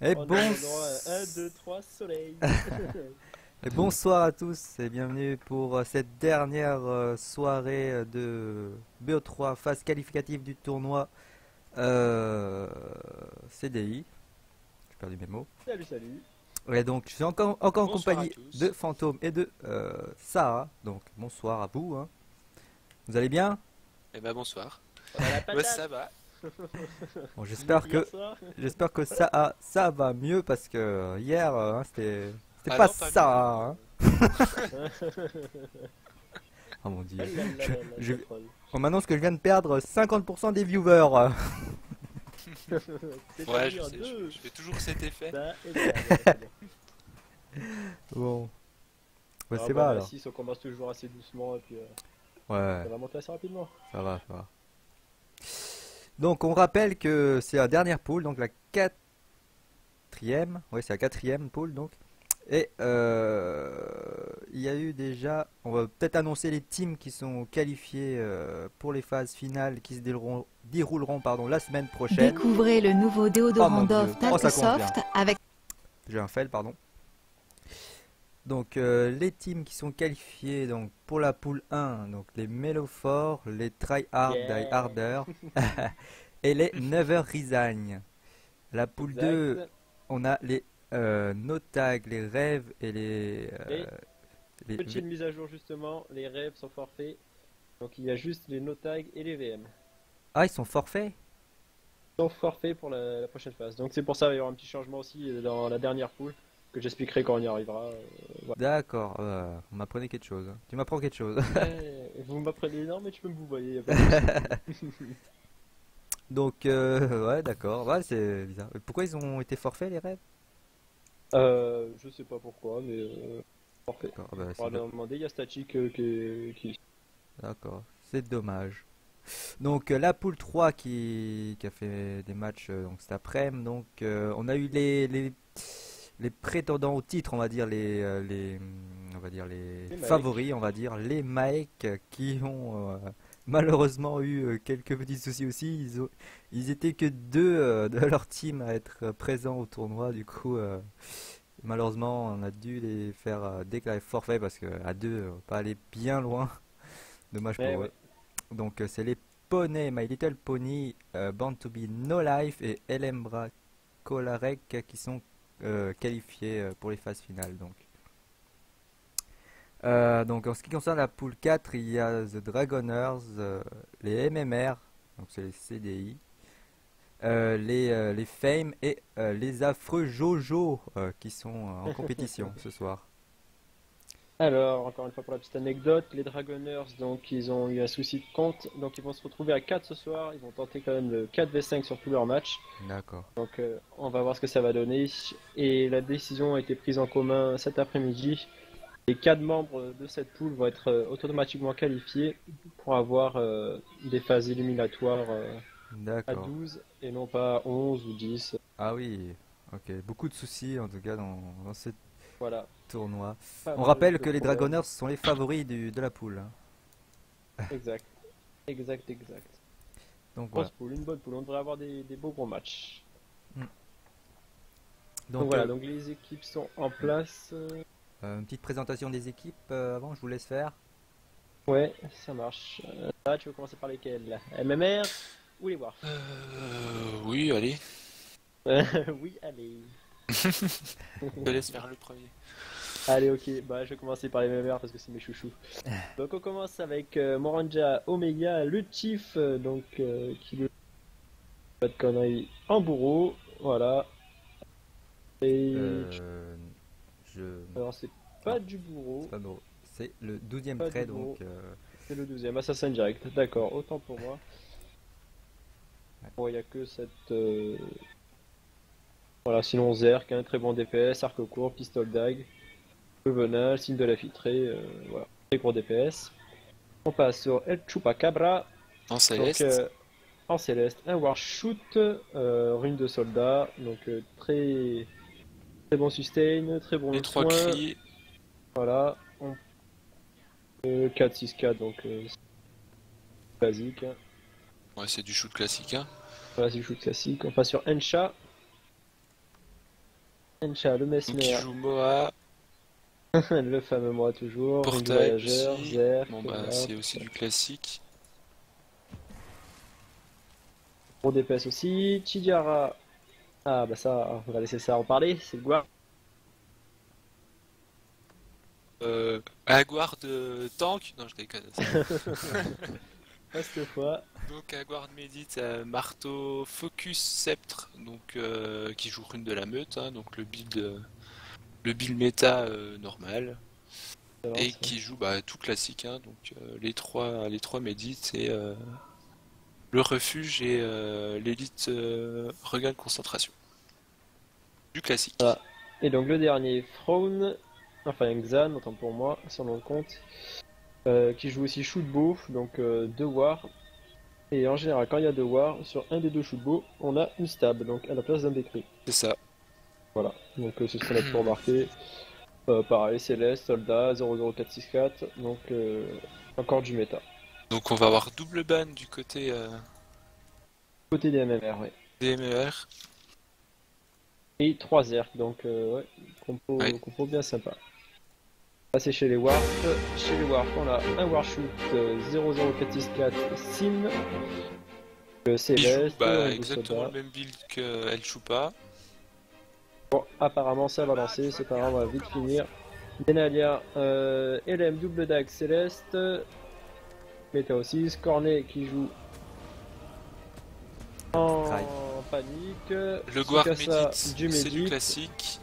Et, On bon... a le droit à 1, 2, 3, soleil. et bonsoir à tous et bienvenue pour cette dernière soirée de BO3 phase qualificative du tournoi euh, CDI. J'ai perdu mes mots. Salut, salut. Et donc je suis encore en Bonsoir à compagnie de tous. Fantôme et de Sarah. Donc bonsoir à vous, hein. Vous allez bien? Eh ben bonsoir. On a la Ouais, patate. ça va. Bon, Mieux j'espère qu'hier que soir. ça va mieux parce que hier hein, c'était Ah pas non, pas mieux. ça, hein. Oh mon dieu. Oh là là Je, là là, je- ça troll. on m'annonce que je viens de perdre 50% des viewers. Ouais, je C'est-à-dire sais, deux. je fais toujours cet effet. Ça et ça. Ouais, c'est bien. Bon, bah, Ah c'est bah pas là, alors. 6, on commence toujours assez doucement et puis Ouais, ça va monter assez rapidement. ça va, ça va. Donc on rappelle que c'est la dernière poule, donc la quatrième. Ouais, c'est la quatrième poule donc. Et il y a eu déjà, on va peut-être annoncer les teams qui sont qualifiés pour les phases finales qui se dérouleront pardon, la semaine prochaine. Découvrez le nouveau Oh déodorant mon dieu, Dove oh Talc ça commence bien. Soft avec J'ai un fail, pardon. Donc les teams qui sont qualifiés donc pour la poule 1, donc les Melofor, les Try Hard Die Yeah. Harder et les Never Resign. La poule 2, Exact. on a les No Tag, les Rêves et Et les petite mise à jour justement, les rêves sont forfaits. Donc il y a juste les no tags et les VM. Ah, ils sont forfaits? Ils sont forfaits pour la prochaine phase. Donc c'est pour ça qu'il va y aura un petit changement aussi dans la dernière poule que j'expliquerai quand on y arrivera. Voilà. D'accord, on m'apprenait quelque chose, hein. Tu m'apprends quelque chose. Vous m'apprenez, non mais tu peux me vous voyez, y a pas de souci. Donc ouais, d'accord, ouais, c'est bizarre. Pourquoi ils ont été forfaits les Rêves? Je sais pas pourquoi, mais parfait. D'accord, bah, On va c'est leur demander, il y a Static qui... d'accord, c'est dommage. Donc la poule 3 qui a fait des matchs donc cet après-midi. Donc on a eu les prétendants au titre, on va dire on va dire les Les Maek. favoris, on va dire les Maek qui ont malheureusement eu quelques petits soucis aussi. Ils étaient que deux de leur team à être présents au tournoi. Du coup, malheureusement, on a dû les faire déclarer forfait parce que à deux, on va pas aller bien loin. Dommage Ouais, pour eux. ouais. Donc c'est les poneys My Little Pony, Born to Be No Life et Elembra Kolarek qui sont qualifiés pour les phases finales. Donc en ce qui concerne la poule 4, il y a The Dragoners, les MMR, donc c'est les CDI, les Fame et les affreux Jojo qui sont en compétition ce soir. Alors, encore une fois pour la petite anecdote, les Dragoners, donc ils ont eu un souci de compte, donc ils vont se retrouver à 4 ce soir, ils vont tenter quand même le 4v5 sur tous leurs matchs, D'accord. donc on va voir ce que ça va donner, et la décision a été prise en commun cet après-midi. Les 4 membres de cette poule vont être automatiquement qualifiés pour avoir des phases éliminatoires à D'accord. 12 et non pas à 11 ou 10. Ah oui, ok. Beaucoup de soucis en tout cas dans ce Voilà, tournoi. pas On mal rappelle de que les problèmes. Dragoners sont les favoris de la poule, hein. Exact, exact, exact. Donc voilà. Grosse poule, une bonne poule, on devrait avoir des beaux gros matchs. Mm. Donc Donc voilà, donc les équipes sont en place. une petite présentation des équipes avant, je vous laisse faire. Ouais, ça marche. Là, tu veux commencer par lesquels? MMR ou les Warf? Oui, allez. Oui, allez. Je te laisse faire le premier. Allez, ok, bah je vais commencer par les MMR parce que c'est mes chouchous. Donc on commence avec Moranja Omega, le Chief, qui veut pas de conneries en bourreau, voilà. Et Je... alors c'est Non, pas du bourreau, c'est pas bon. C'est le 12e pas trait du bourreau, donc. c'est le 12e, Assassin Direct, d'accord, autant pour moi. Ouais. Bon, il y a que cette... Voilà, sinon Zerk, un très bon DPS, arc court, pistol dag, feu venin, signe de la filtrée, voilà, très gros DPS. On passe sur El Chupacabra, En donc céleste. en céleste, un Warshoot, rune de soldat, donc très, très bon sustain, très bon Les trois soin, cris. voilà. 4-6-4, donc c'est basique, hein. Ouais, c'est du shoot classique, hein. Voilà, c'est le shoot classique. On passe sur Ensha, Encha, le Donc il Mesmer, joue Moa, le fameux moi toujours, Ring Portail Voyageur, aussi. Zerk, Bon bah voilà. c'est aussi du classique. Gros DPS aussi, Chidara. Ah bah ça, on va laisser ça en parler, c'est le Guard. Aguard tank? Non je déconne. Pas cette fois. Donc Aguard médite marteau focus sceptre donc qui joue rune de la meute hein, donc le build méta normal et qui joue bah, tout classique hein, donc les trois médites c'est le refuge et l'élite regain de concentration. Du classique. Voilà. Et donc le dernier, Throne, enfin Xan, autant pour moi, son nom de compte, qui joue aussi Shootbow, donc 2 War. Et en général, quand il y a 2 War, sur un des 2 Shootbow, on a une stab, donc à la place d'un décrit. C'est ça. Voilà, donc ce serait là pour marquer. Pareil, Céleste, Soldat, 00464, donc encore du méta. Donc on va avoir double ban du côté Côté des MMR, ouais. des MER. Et 3 Zerk, donc ouais, compo bien sympa. Passer chez les Warp. Chez les Warp, on a un Warshoot 00464 Sim. Le Il joue Céleste, bah, un exactement le Soda. même build que El Chupa. Bon, apparemment ça va lancer, c'est pas grave, on va vite finir. Denalia, LM double dague Céleste. Méta aussi, Scornet qui joue en Cry. panique. Le Guard Tsukasa, médite, c'est du Médite. classique.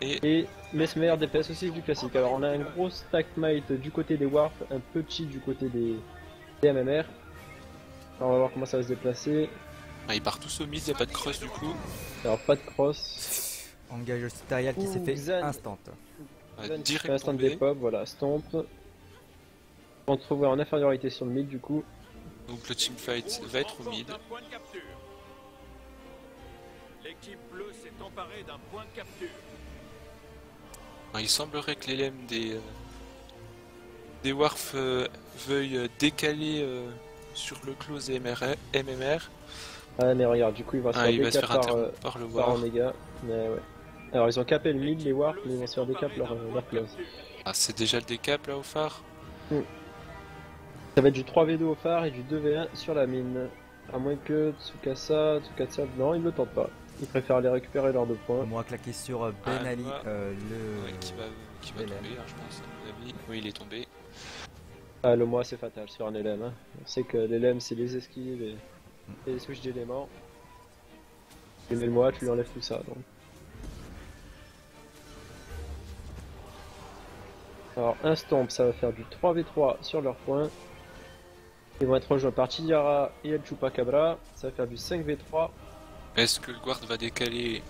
Et Mesmer DPS aussi du classique. Alors on a un gros stackmate du côté des Warp, un petit du côté des MMR. Alors on va voir comment ça va se déplacer. Ah, ils partent tous au mid, y a pas de cross du coup. Alors pas de cross. Engage tutorial qui s'est fait Xan. instant. Ouais, Xan qui direct fait un stand tombé. des pop, voilà, stomp. On se retrouve en infériorité sur le mid du coup. Donc le teamfight va être au mid. L'équipe bleue s'est emparée d'un point de capture. Alors, il semblerait que l'élème des Warf veuille décaler sur le close et MMR. Ah mais regarde, du coup il va se Ah, faire il va se décap faire par, interrompre par le par War. Omega. Mais ouais. Alors ils ont capé le mid les Warp, mais ils vont se faire décap leur close. Ah, c'est déjà le décap là au phare. Ça va être du 3v2 au phare et du 2v1 sur la mine. À moins que Tsukasa, non, il ne le tente pas. Il préfère aller récupérer leurs 2 points. On va claquer sur Ben Ah, Ali, moi. le. Ouais, qui va LM. tomber, hein, je pense, à mon avis. Oui, il est tombé. Ah, le mois c'est fatal sur un LM. Hein. On sait que l'LM c'est les esquives et les switches d'éléments. Tu mets le mois, tu lui enlèves tout ça. Donc. Alors, un stomp, ça va faire du 3v3 sur leurs points. Ils vont être rejoints par Chidara et El Chupacabra. Ça va faire du 5v3. Est-ce que le guard va décaler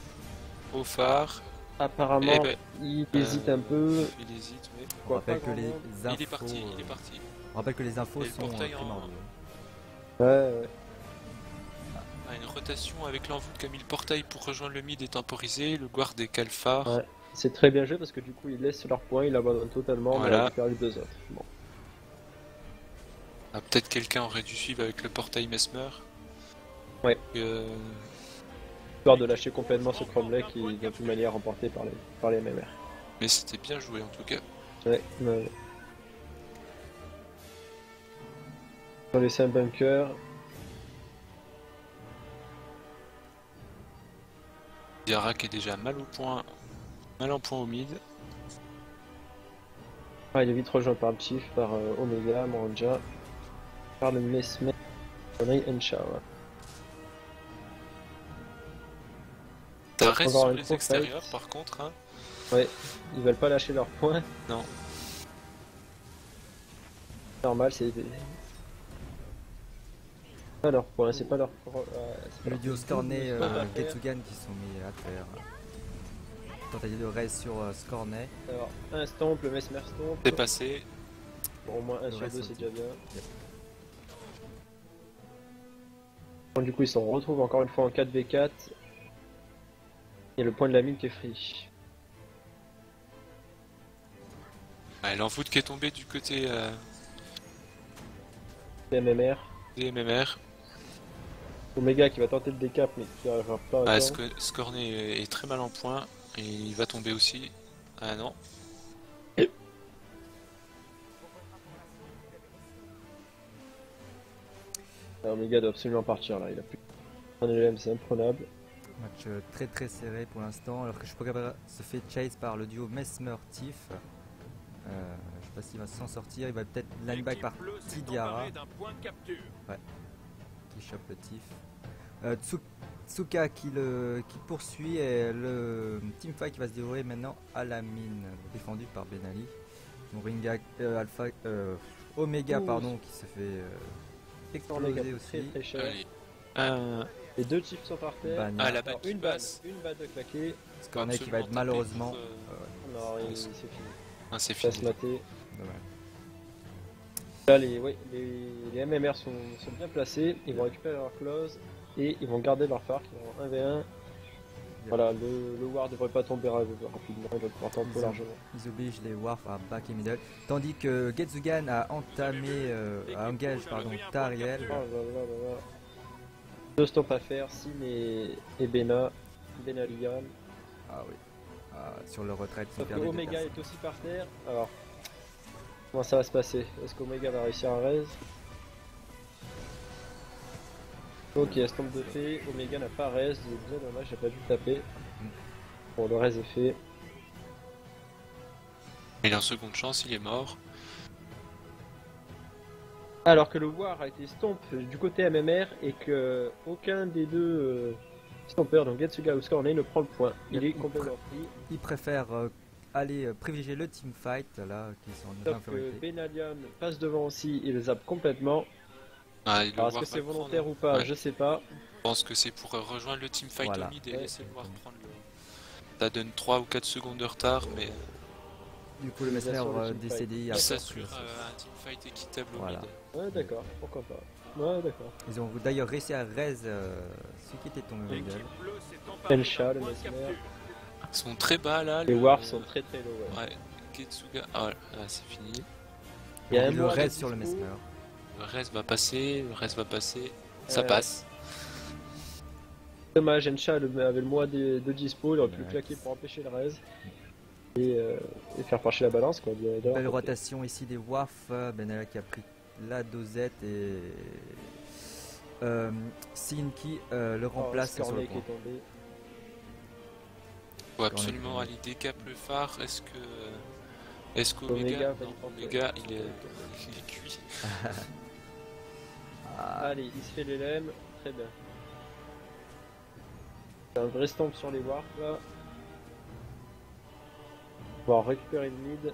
au phare? Apparemment, Eh ben, il hésite un peu. Il hésite, mais... On Quoi, rappelle pas que grand les monde. infos. Il est parti, il est parti. On rappelle que les infos Et le sont portail en- primordiales. Ouais, ouais. Ah, une rotation avec l'envoûte qu'a mis le portail pour rejoindre le mid est temporisée. Le guard décale phare. Ouais. C'est très bien joué parce que du coup, il laisse leurs points, il abandonne totalement, mais il Voilà. récupère les 2 autres. Bon. Ah, peut-être quelqu'un aurait dû suivre avec le portail Mesmer. Ouais. Euh, Histoire de lâcher complètement ce Cromlech qui est de toute manière remporté par les MMR. mais c'était bien joué en tout cas. Ouais, ouais. On va laisser un bunker. Diarak est déjà mal en point au mid. Ah, il est vite rejoint par le Chief, par Omega, Moranja, par le Mesmer, Connery, Encha. Ouais. Ça On reste va avoir sur une les pro extérieurs fight. par contre. Hein. Ouais, ils veulent pas lâcher leurs points. Non. Normal, c'est. Pas leurs points, c'est pas leur. c'est pas Le leur duo point. Scornet Ils peuvent pas faire. Getsugan qui sont mis à terre. Tentative de raise sur Scornet. Alors, un stomp, le Mesmer stomp. C'est passé. Bon, au moins un Le sur reste, 2, c'est c'est déjà bien. Bon, du coup, ils se retrouvent encore une fois en 4v4. Et le point de la mine qui est free. Ah, l'envoûte qui est tombée du côté MMR. des MMR. Omega qui va tenter le décap, mais qui arrivera pas à Ah, temps. Scornet est très mal en point. Et il va tomber aussi. Ah non. Omega doit absolument partir là, il a plus un LM, c'est imprenable. Match très très serré pour l'instant, alors que Chupacabra se fait chase par le duo Mesmer-Tiff. Je sais pas s'il va s'en sortir, il va peut-être lineback par Tidiara. Ouais, qui chope le Tiff. Tsuka qui poursuit et le teamfight qui va se dérouler maintenant à la mine, défendu par Ben Ali. Moringa, Omega pardon, qui se fait exploser aussi. Très cher. Allez. Les deux chips sont par terre. Bana. Ah, la balle qui Une balle passe. de claquer. Scornet qui va être Absolument malheureusement tapé Non, Ouais, c'est fini. Ah, c'est Ça fini. se mater. dommage. Là, les MMR sont bien placés. Ils vont récupérer leur close et ils vont garder leur phare qui est en 1v1. Voilà, le War devrait pas tomber rapidement, il va pouvoir tomber largement. Ils obligent les Warf à back et middle, tandis que Getsugan a entamé, a engage Tariel. Oh là là là là. Deux stops à faire, Sin et Benalian. Ah oui, sur le retraite, ils Sauf que perdent des Omega personnes. est aussi par terre. Alors, comment ça va se passer? Est-ce qu'Omega va réussir à raise? Ok, estompe de fait, Omega n'a pas raise, c'est bien dommage, j'ai pas dû taper. Bon, le raise est fait. Il est en seconde chance, il est mort. Alors que le War a été stomp du côté MMR et que aucun des deux stompers, donc Getsuga ou Scornet, ne prend le point. Il est complètement free. Ils préfèrent aller privilégier le teamfight, là, qui sont en Sauf que infériorité. Benalian passe devant aussi, il les zappe complètement. Ah, il Alors est-ce que c'est volontaire ou pas? Ouais. Je sais pas. Je pense que c'est pour rejoindre le teamfight Voilà. au mid et Ouais. laisser le voir prendre le. Ça donne 3 ou 4 secondes de retard, mais Du coup, le Ils Mesmer assurent le teamfight. décédé. il après. s'assure un teamfight équitable au Voilà. mid. Ouais, d'accord, pourquoi pas. Ouais, d'accord. Ils ont d'ailleurs réussi à raise ce qui était tombé au middle. Elsha, le Mesmer. Ils sont très bas là. Les Warfs sont très très low. Ouais. Ouais, Getsuga. Ah, là, c'est fini. Il y a un Il le War de raise sur le dispo. Mesmer. Le reste va passer, le reste va passer. Ça Ouais. passe. Dommage, Ensha avait le mois de dispo, il aurait pu le Ouais. claquer pour empêcher le raise. Et faire pencher la balance quoi. Belle rotation ici des Waf. Benalla qui a pris la dosette et Sin qui le remplace sur le qui point. est tombé. Faut absolument aller décap le phare. Est-ce qu'Omega. Omega va Non, y prendre Omega, le- il est cuit. Allez, il se fait l'élème, très bien. C'est un vrai stomp sur les warps là. On va récupérer le mid.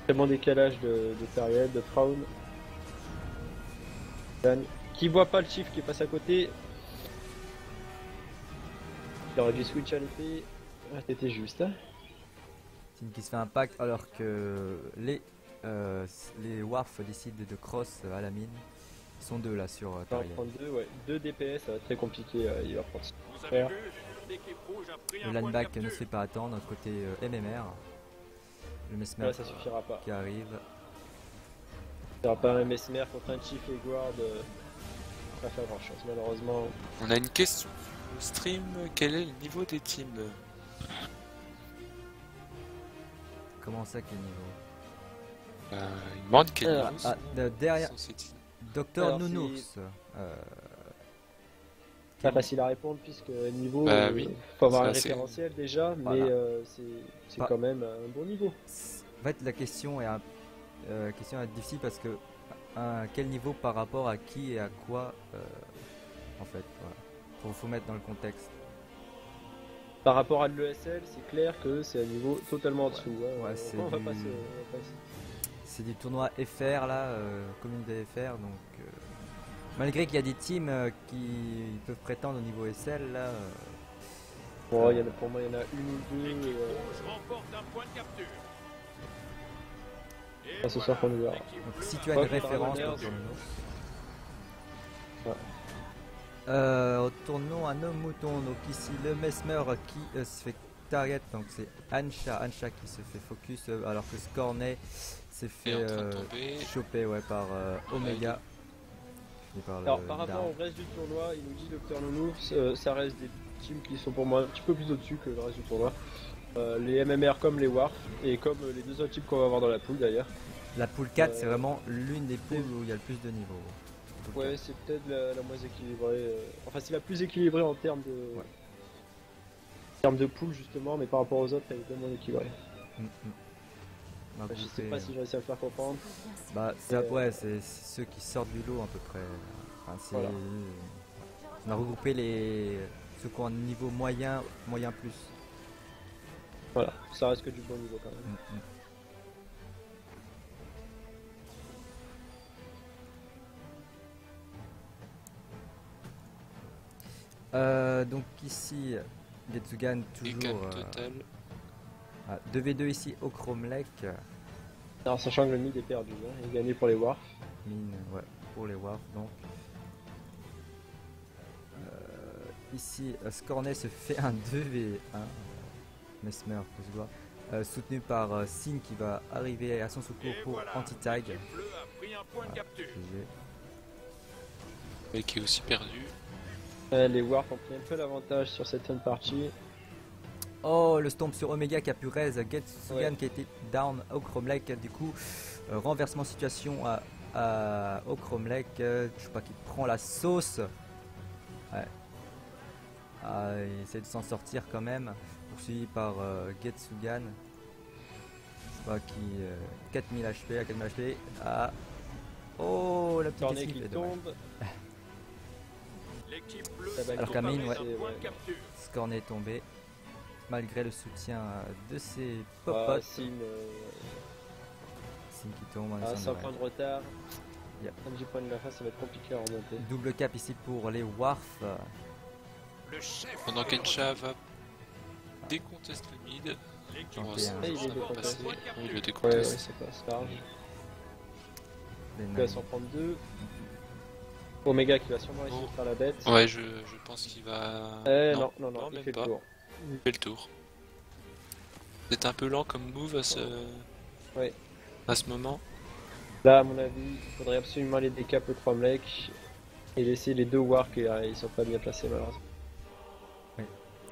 Très bon décalage de Tariel, de Fraun. Dan, qui voit pas le chiffre qui passe à côté. Il aurait dû switch à l'épée. Ah, t'étais juste. Hein. Sin qui se fait un pack alors que les Warf décident de cross à la mine. Ils sont deux là sur Il va en Tariel. prendre deux, ouais. 2 DPS, ça va être très compliqué. Il va prendre. Vous avez vu, l'équipe rouge a pris Le un point de lineback ne capture. se fait pas attendre côté MMR. Le Mesmer Ouais, ça suffira pas. qui arrive. Il n'y aura pas un Mesmer contre un Chief et Guard. Pas faire grand chose, malheureusement. On a une question au stream. Quel est le niveau des teams? Comment ça, quel niveau Il demande quel Alors, niveau derrière sont ces teams. Docteur Alors, Nounours. Pas facile à répondre puisque niveau, Bah oui. faut avoir Ça, un c'est- référentiel déjà, Voilà. mais c'est Pas- quand même un bon niveau. En fait, la question est, question est difficile parce que à quel niveau par rapport à qui et à quoi en fait, voilà. Faut mettre dans le contexte. Par rapport à l'ESL, c'est clair que c'est un niveau totalement en dessous. Hein. Ouais, c'est on va du- pas se- on va pas se- C'est du tournoi FR là, communauté FR, donc malgré qu'il y a des teams qui peuvent prétendre au niveau SL là, Bon, pour moi, il y en a une ou deux. L'équipe rouge remporte un point de capture. Et Ah, ce soir qu'on le verra. l'équipe donc bleue si a tu as une Ouais, référence Dragonair, Docteur Nounours. Ouais. Retournons à nos moutons. Donc ici le Mesmer qui se fait target, donc c'est Ansha qui se fait focus alors que Scornet s'est Il fait est en train de tomber. choper ouais, par Omega. Et par le Alors par rapport down. au reste du tournoi, il nous dit Dr Nounours, ça reste des teams qui sont pour moi un petit peu plus au-dessus que le reste du tournoi. Les MMR comme les WARF et comme les deux autres types qu'on va avoir dans la poule d'ailleurs. La poule 4, c'est Euh, vraiment l'une des poules où il y a le plus de niveaux. Poule Ouais, 4. c'est peut-être la moins équilibrée. Enfin, c'est la plus équilibrée en termes de, Ouais. en termes de poule justement, mais par rapport aux autres, elle est tellement équilibrée. On va Je sais grouper, pas si j'ai réussi à le faire comprendre. Bah, ça, ouais, c'est ceux qui sortent du lot à peu près. Enfin, Voilà. On a regroupé ceux qui ont un niveau moyen, moyen plus. Voilà, ça reste que du bon niveau quand même. Mm, mm. Donc ici, Getsugan Et toujours 4 total. 2v2 ici au Chromlech. Alors, sachant que le mid est perdu, hein, il est gagné pour les WARF. Mine, ouais, pour les Warf donc. Ici, Scornet se fait un 2v1. Mesmer, que je vois. Soutenu par Sin qui va arriver à son secours Et pour voilà, anti-tag. l'équipe bleue a pris un point de capture. Et qui est aussi perdu. Les WARF ont pris un peu l'avantage sur cette fin de partie. Oh, le stomp sur Omega qui a pu raise Getsugan Ouais. qui a été down au Chromlech. Du coup, renversement de situation au Chromlech. Je sais pas qui prend la sauce. Ouais. Il essaie de s'en sortir quand même. Poursuivi par Getsugan. Je sais pas qui. 4000 HP à 4000 HP. Ah. Oh, la petite Cornet esquive, qui c'est dommage. tombe. L'équipe bleue Ça va s'est Alors être qu'Amine, emparée ouais. d'un point de Ouais. capture. Scornet est tombé. Malgré le soutien de ses Ah, popotes. Sin, Sin qui tombe en à essayant 100 de- points de retard. Yep. 10 points de la fin, ça va être compliqué à remonter. Double cap ici pour les Warf. Le chef. Pendant est qu'Encha revenu. va déconteste le mid. L'équipe Ok, Bon, hein. ça, il est ça va décontesté. passer. Oui, le Ouais, déconteste. c'est pas c'est large. Les Il va Nine. s'en prendre deux. Omega qui va sûrement essayer de faire la bête. Ouais, je pense qu'il va. Non, il même fait pas. le tour. Il fait le tour. C'est un peu lent comme move Ouais. à ce moment. Là, à mon avis, il faudrait absolument aller décap le Cromlech et laisser les deux Wark et ils sont pas bien placés malheureusement. Oui.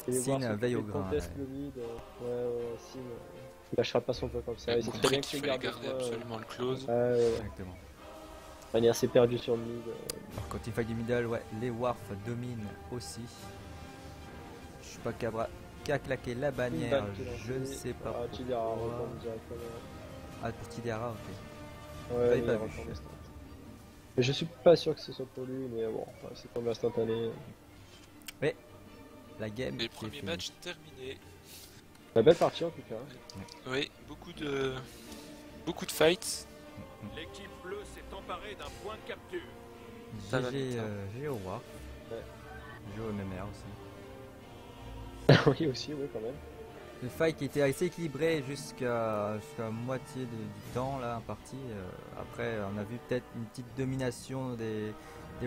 Et les Sin Wark veille au s'occupent de grain, contest ouais. le mid. Ouais, Sin, il lâchera pas son peu comme ça. Il a Il sait très compris bien qu'il qu'il fallait garde garder absolument le close. Exactement. De manière, c'est perdu sur le mid. Alors quand il fight du middle, ouais, les Warf dominent aussi. Je sais pas qui a claqué la bannière, je ne sais pas. Ah, Tidera pourquoi. retombe directement. Ah, pour Tidera, ok. Ouais, J'avais il pas est vu. retombé instant. Mais je suis pas sûr que ce soit pour lui, mais bon, c'est tombé instantané. La game. Les qui est premiers finie. matchs terminés. Bah, belle partie en tout cas. Oui, beaucoup de fights. L'équipe bleue s'est emparée d'un point de capture. Ça va GG vite, hein. GG au Warf. Ouais. GG au MMR aussi. Oui, aussi, oui, quand même. Le fight qui était assez équilibré jusqu'à moitié du temps là imparti. Après on a vu peut-être une petite domination des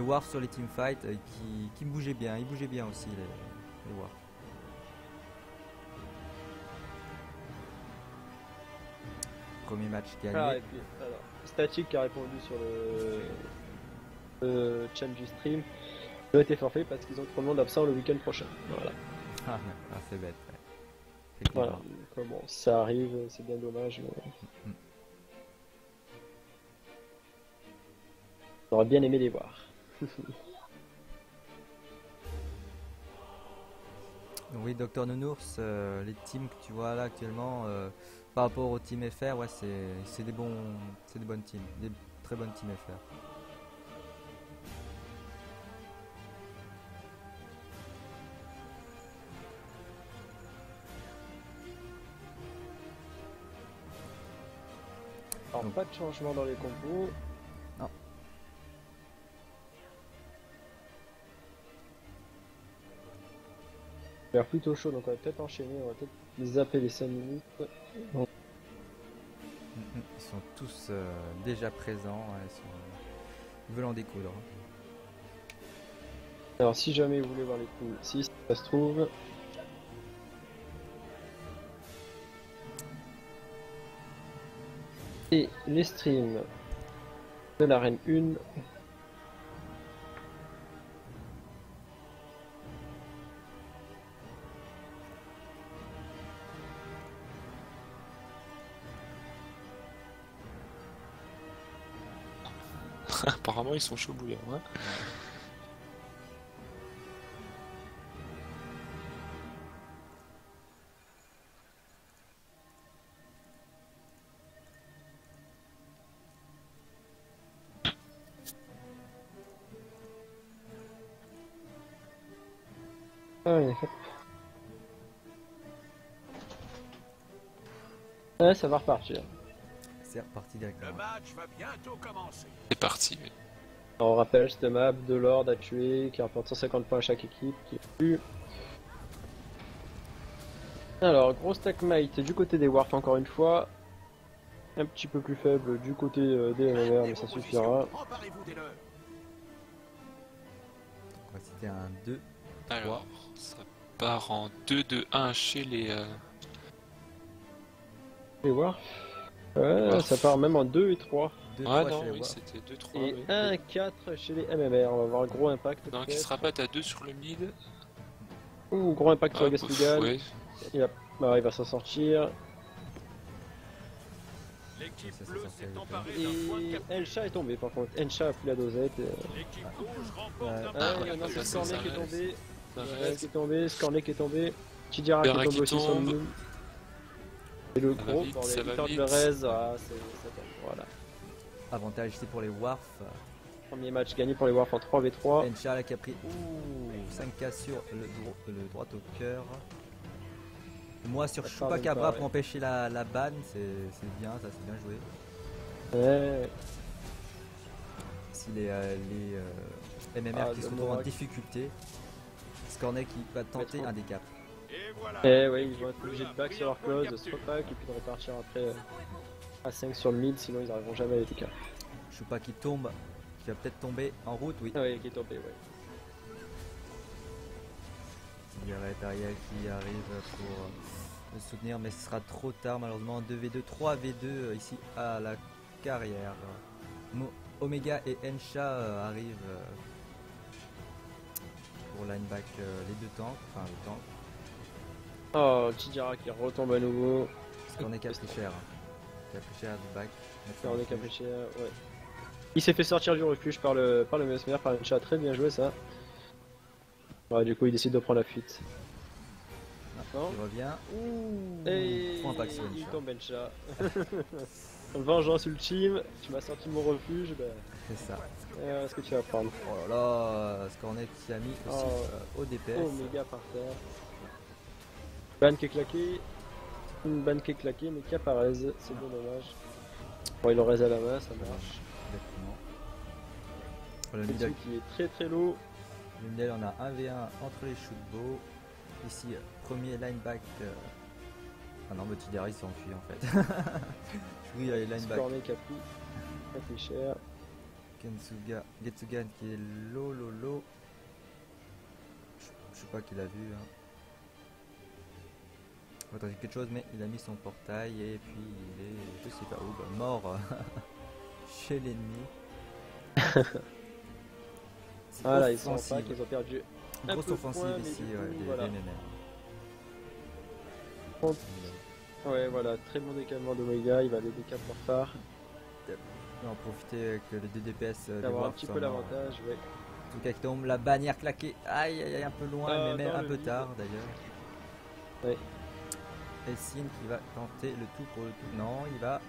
Warf sur les teamfights qui bougeaient bien. Ils bougeaient bien aussi les Warf. Premier match gagné. Ah, et puis, alors, Static qui a répondu sur le chat du stream. Ils ont été forfaits parce qu'ils ont trop de monde absent le week-end prochain. Voilà. Ah, c'est bête. Ouais. Effectivement. Voilà. Donc, bon, ça arrive, c'est bien dommage. Mais... J'aurais bien aimé les voir. Donc oui, Docteur Nounours, les teams que tu vois là actuellement, par rapport au team FR, ouais, c'est des bonnes teams, des très bonnes teams FR. Alors, Donc- pas de changement dans les compos. Non. Il a l'air plutôt chaud, donc on va peut-être enchaîner, on va peut-être les zapper les 5 minutes. Ils sont tous déjà présents, ouais, ils veulent en découdre. Alors si jamais vous voulez voir les coups, si ça se trouve... Et les streams de l'arène 1 Apparemment, ils sont chauds bouillants. Hein. Allez, hop. Ouais, ça va repartir. C'est reparti Le directement. match va bientôt commencer. C'est parti. Mais... Alors, on rappelle cette map, 2 lords à tuer, qui rapporte 150 points à chaque équipe, qui est plus. Alors, gros stack might du côté des Warf encore une fois. Un petit peu plus faible du côté des MMR, mais ça suffira. Emparez-vous des leurs. On va citer un 2. Alors, ça part en 2-2-1 chez les... Les Warf. Ouais, Warf. ça part même en 2 et 3. 2, Ah 3 non, chez les oui, Warf. c'était 2-3. Et Oui. 1-4 chez les MMR. On va avoir un gros impact. Donc, il peut-être. se rabatte à 2 sur le mid. Ouh, gros impact sur Ah, Gastugan. ouais. Bah, il va s'en sortir. L'équipe Ça, bleue ça s'est fait emparée d'un point de Et capture. Ensha est tombé par contre. Ensha a pris la dosette. L'équipe rouge remporte Ouais. un Ah, point ouais, non, bah, c'est ça, Skornek ça qui est reste. tombé. Ça Rez reste. qui est tombé. Skornek est tombé. Tidira qui est Berra tombé qui aussi sur le tombe. moon. Et le Ça va gros vite, bordel. ça va Il tente vite. le Rez. Ah, ça tombe. Voilà. Avantage ici pour les Warf. Premier match gagné pour les Warf en 3v3. Encha là qui a pris 5k sur le droit au cœur. Moi sur Ça part Chupacabra même pas, pour empêcher la ban, c'est bien, ça c'est bien joué. Ouais. Si les MMR Ah, qui se le retrouvent en Morak. difficulté, Skornek qui va tenter trop. un décap. Et voilà. Et ouais, ils L'équipe vont être bleue obligés a de back pris sur un leur point de close, de capture. swap back et puis de repartir après à 5 sur le mid, sinon ils n'arriveront jamais à les DK. Chupa qui tombe, qui va peut-être tomber en route, oui. Ah ouais, qui est tombé, ouais. Cigarette Ariel qui arrive pour le soutenir, mais ce sera trop tard malheureusement. 2v2, 3v2 ici à la carrière. Omega et Ensha arrivent pour lineback les deux tanks, enfin le tank. Oh, Tidira qui retombe à nouveau. Skornek a pris cher. Qui a pris cher du back. Skornek a pris cher, ouais. Il s'est fait sortir du refuge par le Mesmer, par Ensha, très bien joué ça. Ouais, du coup il décide de prendre la fuite. Non. Il revient. Ouh, Et trop impact sur il Ensha. tombe Ensha. Vengeance ultime, tu m'as sorti de mon refuge, bah, C'est ça. ce que tu vas prendre. Oh là là, Skornek qui a mis aussi Oh. au DPS. Omega par terre. Ban qui est claqué. Une ban qui est claquée, mais qui apparaît, c'est bien dommage. Bon, il en reste à la main, ça marche. Exactement. Le Mitsu middle, qui est très très low. le middle, on a 1v1 entre les shootbows. Ici, premier lineback. Ah non, mais Tidera il s'enfuit en fait. Oui, les lineback. Skornek a pris cher. Getsugan qui est low. Je sais pas qui l'a vu. Hein. Faut tenter quelque chose, mais il a mis son portail et puis il est, je sais pas où, bah, mort chez l'ennemi. Voilà, ils sont en Offensive. pack, ils ont perdu. un Grosse peu de offensive points, mais ici du coup, des voilà. MMR. Contre- Ouais, voilà, très bon décalement d'Omega, il va aller décap leur phare. On va en profiter que les deux DPS des D'avoir un Warp petit sont peu morts. l'avantage, ouais. Tout cas qui tombe, la bannière claquée. Aïe aïe aïe, un peu loin, Ah, mais même dans un le peu vide. tard d'ailleurs. Ouais. Elsine qui va tenter le tout pour le tout. Non, il va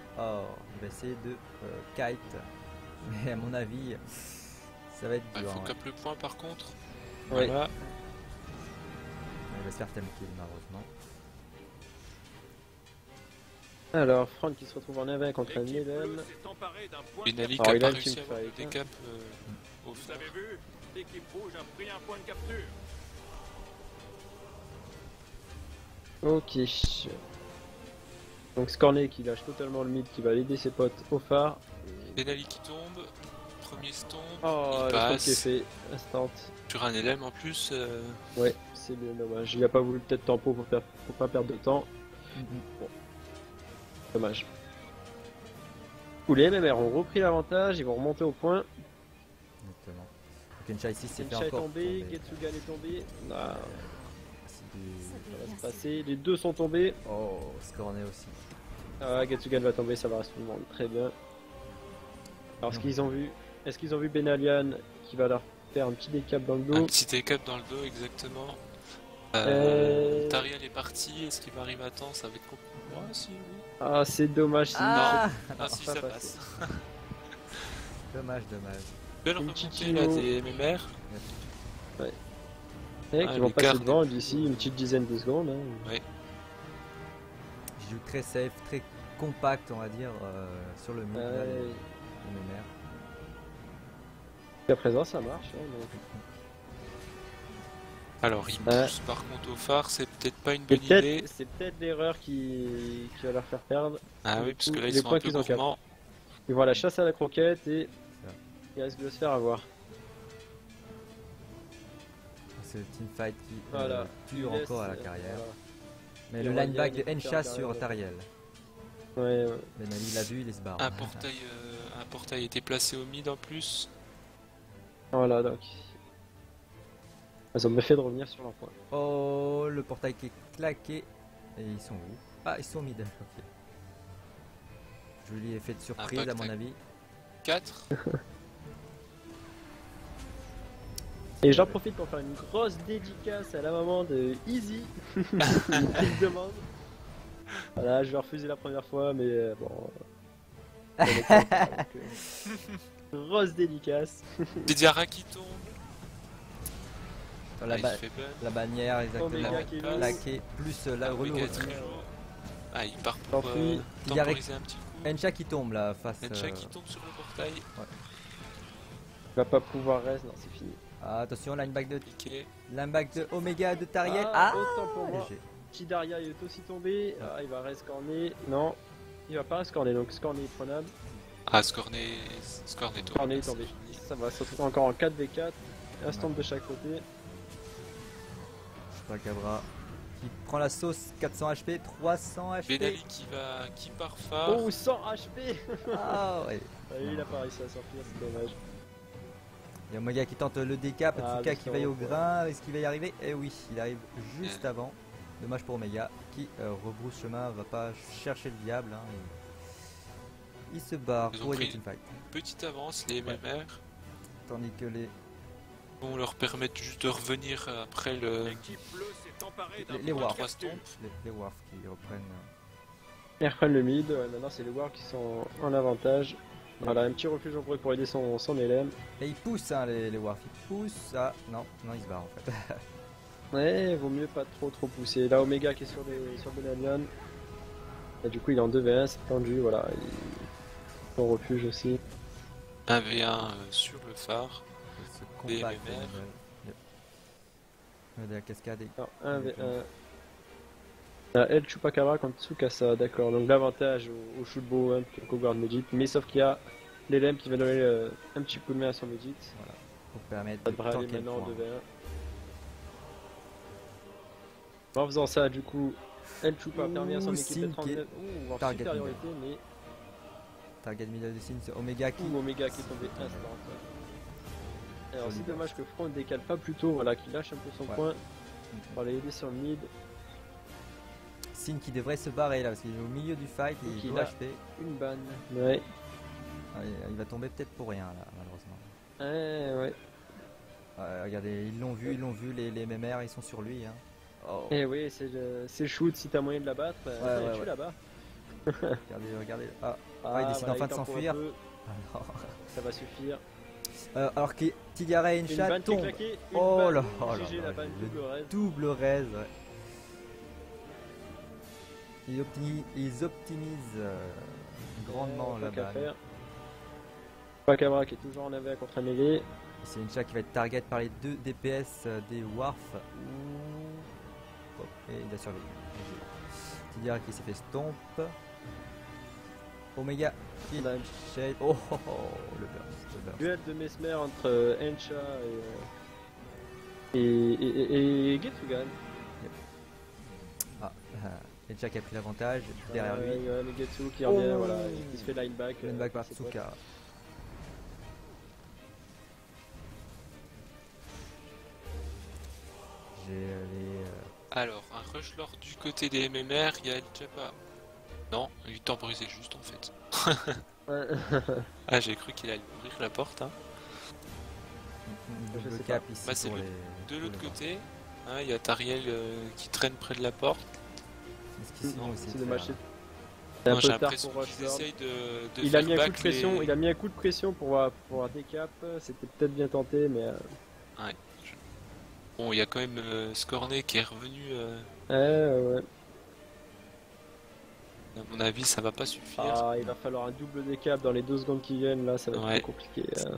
essayer de kite. Mais à mon avis, ça va être Il dur. faut hein. cap le point par contre. Ouais. Voilà. Il va se faire tanker malheureusement. Alors, Franck qui se retrouve en 1v1 contre un L'équipe bleue Nilem. s'est emparée d'un point Benali de qui Alors, a il a pas le réussi à teamfight, avoir le hein. décap au Vous phare. avez vu, l'équipe rouge a pris un point de capture. Ok. Donc Skornek qui lâche totalement le mid, qui va aider ses potes au phare. Benali qui tombe. Premier stomp. Oh, il le truc passe. qui est fait. Instant. Sur un LM en plus. Ouais, c'est bien dommage. Il a pas voulu peut-être tempo pour pas perdre de temps. Dommage. Ou les MMR ont repris l'avantage, ils vont remonter au point. Exactement. Donc Ensha ici s'est fait Ensha est encore tombé, tomber. Getsugan est tombé. Ah, C'est ça va se passer. Les deux sont tombés. Oh, Skorné aussi. Ah, Getsugan va tomber, ça va rester tout le monde. Très bien. Alors, ce qu'ils ont vu, Est-ce qu'ils ont vu Benalian qui va leur faire un petit décap dans le Un dos? petit décap dans le dos, exactement. Tariel est parti, est-ce qu'il va arriver à temps? Ça va être compliqué. Ouais, si, oui. Ah, c'est dommage. Ah, Ah, si, pas ça passé. passe. dommage, dommage. Belle Une remontée petite là Imo. des MMR. Qui Ah, vont passer l'écart devant n'est d'ici une petite dizaine de secondes. Hein. Je joue très safe, très compact, on va dire, sur le mid. là, les MMR. Jusqu'à présent, ça marche. Hein, donc. Alors, il Ouais. pousse par contre au phare, c'est peut-être pas une C'est bonne idée. peut-être l'erreur qui va leur faire perdre. Ah Du oui, parce coup, que là, ils les sont points un peu qu'ils ont captés. gourmands. Ils vont à la chasse à la croquette et Ça. ils risquent de se faire avoir. C'est le teamfight qui Voilà. dure Il laisse, encore à la carrière. voilà. Mais Et le on va lineback gagner de pour faire Encha carrière, sur ouais. Tariel. Ouais, ouais. Ben Ali l'a vu, il se barre. Un portail a été placé au mid en plus. Voilà, donc. Ils ont bien fait de revenir sur leur point. Oh, le portail qui est claqué. Et ils sont où? Ah, ils sont au mid. Ok. Joli effet de surprise Impact à mon avis. 4. Et j'en profite pour faire une grosse dédicace à la maman de Easy qui me demande. Voilà, je vais refuser la première fois, mais bon. On est content, donc, grosse dédicace. Didiara qui tombe. Dans la, Ah, il ba- se fait ban. la bannière Omega exactement qui est là. claquée, plus la Omega relou. est très chaud. Ah, il part pour T'enfuis. temporiser un petit coup. Encha qui tombe là face. Encha qui tombe sur le portail. Il va pas pouvoir reste, non, c'est fini. Ah, attention, Piqué. lineback de Omega de Tariel. Ah, Ah, autant pour moi. léger. Petit Daria est aussi tombé. Ah, il va rescorner. Non, il va pas rescorner, donc scorner est prenable. Ah, Scornet tombe. Scorner est tombé. Ça va se retrouver encore en 4v4. Un stomp de chaque côté. Chupacabra qui prend la sauce, 400 HP, 300 HP. Benali qui part phare. Oh, 100 HP. Ah ouais. Ah, il a pas réussi à sortir, c'est dommage. Il y a Omega qui tente le décap, Ah, Tsuka le qui va y au sort, grain, est-ce qu'il va y arriver? Eh oui, il arrive juste avant. Dommage pour Omega qui rebrousse chemin, va pas chercher le diable. Hein, il se barre Ils ont pour une pris- teamfight. Petite avance, les MMR Tandis que les vont leur permettre juste de revenir après le. L'équipe bleue s'est emparée d'un les point Warfs, capture. les Warfs qui reprennent. Ils reprennent le mid. Ouais, maintenant, c'est les Warriors qui sont en avantage. Voilà, un petit refuge en pour aider son LM. Et ils poussent hein, les Warfs, ils poussent. Ah non, non, ils se barrent en fait. Ouais, vaut mieux pas trop pousser. Là, Omega qui est sur Benalion. Et du coup, il est en 2v1, c'est tendu. Voilà, son refuge aussi. 1v1 sur le phare. Ce Des compact, MMR. de la cascade. Alors, 1v1. El Chupacabra contre Tsukasa, d'accord. Donc l'avantage au shoot bow hein, plutôt qu'au guard Medit. Mais sauf qu'il y a l'LM qui va donner un petit coup de main à son Medit. Pour permettre Ça de devrait aller tanker le maintenant en point. 2v1. En faisant ça, du coup, El Chupa permet à son Ouh, équipe Sin d'être en qui est en target supériorité, mais Target middle de signe, c'est Omega qui. Omega qui est tombé instant. Alors Joli c'est burst. dommage que Front ne décale pas plus tôt, voilà, qu'il lâche un peu son Ouais. point pour aller aider sur le mid. Sin qui devrait se barrer là parce qu'il est au milieu du fight et Donc, il il doit a- HP. Une banne. Ouais. Ah, il va tomber peut-être pour rien là, malheureusement. Ouais. Regardez, ils l'ont vu, les MMR ils sont sur lui. Hein. Oh. Et oui, c'est le shoot, si t'as moyen de la battre, tu ouais. la bats. Regardez. Ah, il décide enfin de s'enfuir. Alors, Ça va suffire. alors que Tidiara et Une Encha banne qui est tombent. claquée, une Oh banne, là, GG, oh là la là, banne le double raise. Double raise, ouais. Ils optimisent grandement la Tant qu'à balle. faire. Chupacabra qui est toujours en AV contre un mêlée. C'est Encha qui va être target par les deux DPS des Warf. Hop, et il a survécu. Tidiara qui s'est fait stomp. Omega qui On a un shade. Oh, le burst. duel de Mesmer entre Encha et Getsugan. Ah, Encha qui a pris l'avantage derrière lui. Le Getsu qui revient, Oh. voilà, qui se fait lineback. Lineback par ses potes. Tsuka. J'ai les. Alors, un rush lord du côté des MMR, il y a El Chapa. Non, il temporisait juste en fait. Ouais. Ah, j'ai cru qu'il allait ouvrir la porte. Hein. Une Je double sais cap pas. ici Bah, c'est pour les. de pour l'autre les côté. Hein, il y a Tariel qui traîne près de la porte. Est-ce qu'ils vont essayer C'est de dommage. faire C'est un Non, j'ai peu tard l'impression pour qu'ils Rushford. essayent de Il a faire mis un coup de back pression. les. Il a mis un coup de pression pour avoir des caps. C'était peut-être bien tenté, mais Ouais. Bon, il y a quand même Scornet qui est revenu. ouais. À mon avis, ça va pas suffire. Ah, il va falloir un double des caps dans les 2 secondes qui viennent. Là, ça va être Ouais. trop compliqué. Ça va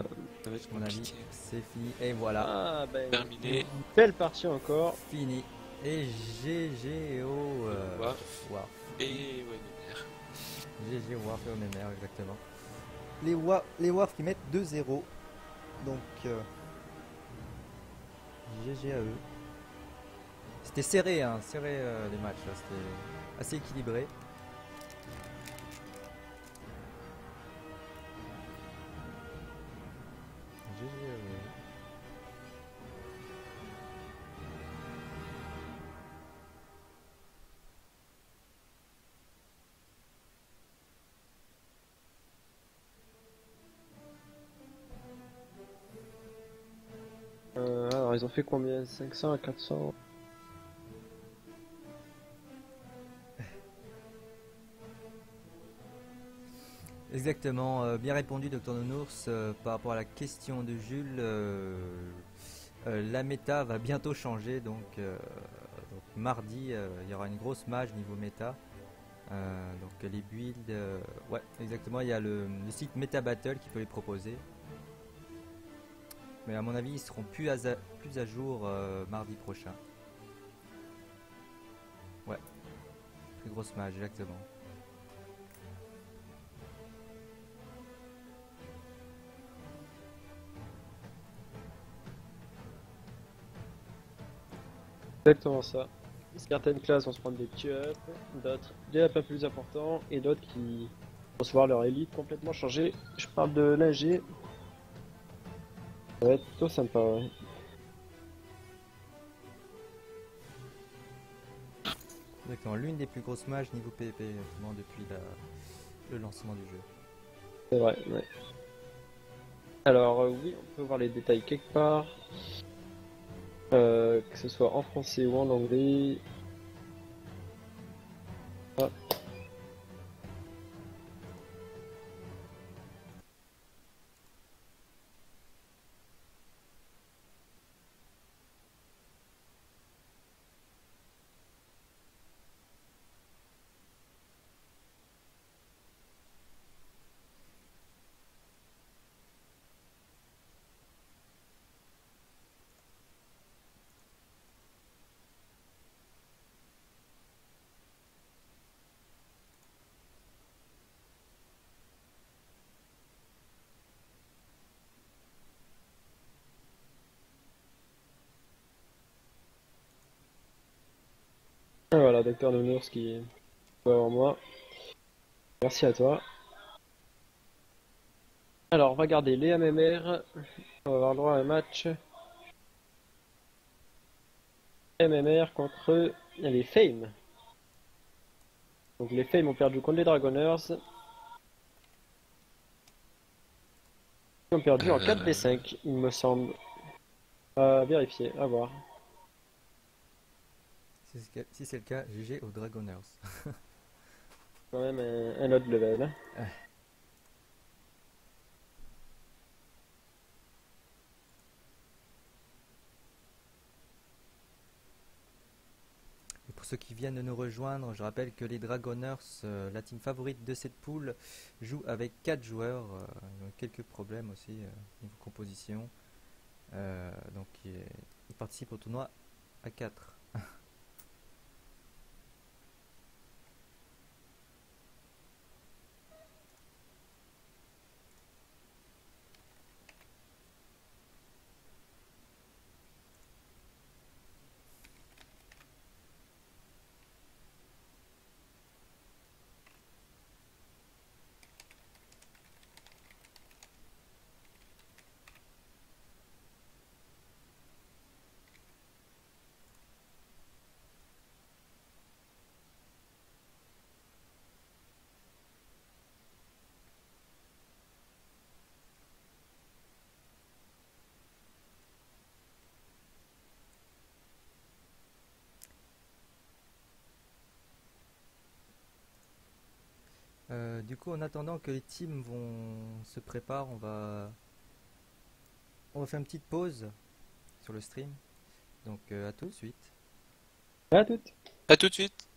être À mon avis, compliqué. c'est fini. Et voilà, Ah, ben, Terminé. belle partie encore. fini. Et GG au. Waf. Wow. Et ouais, GG Warf et OMR, exactement. Les Warf qui mettent 2-0. Donc, GG à eux. C'était serré, hein, serré les matchs. Là. C'était assez équilibré. GG à eux. Alors, ils ont fait combien? 500 à 400? Exactement, bien répondu Dr Nounours par rapport à la question de Jules. La méta va bientôt changer, donc mardi il y aura une grosse mage niveau méta. Donc les builds, ouais exactement, il y a le site Meta Battle qui peut les proposer. Mais à mon avis ils seront plus à jour mardi prochain. Ouais, plus grosse mage exactement. Exactement ça. Certaines classes vont se prendre des petits ups, d'autres des ups un peu plus importants, et d'autres qui vont se voir leur élite complètement changer. Je parle de l'AG. Ça va être plutôt sympa, ouais. Exactement, l'une des plus grosses mages niveau PvP vraiment depuis le lancement du jeu. C'est vrai, ouais. Alors, oui, on peut voir les détails quelque part. Que ce soit en français ou en anglais. Ah. Et voilà, Docteur Nounours qui va avant moi. Merci à toi. Alors, on va garder les MMR. On va avoir le droit à un match MMR contre les Fame. Donc les Fame ont perdu contre les Dragoners. Ils ont perdu en 4v5, il me semble. À vérifier, à voir. Si c'est le cas, GG aux Dragoners. Quand même un autre level. Hein. Et pour ceux qui viennent de nous rejoindre, je rappelle que les Dragoners, la team favorite de cette poule, joue avec 4 joueurs. Ils ont quelques problèmes aussi niveau composition. Donc ils participent au tournoi à 4. Du coup, en attendant que les teams se préparent, on va faire une petite pause sur le stream. Donc à tout de suite. À toutes. À tout de suite.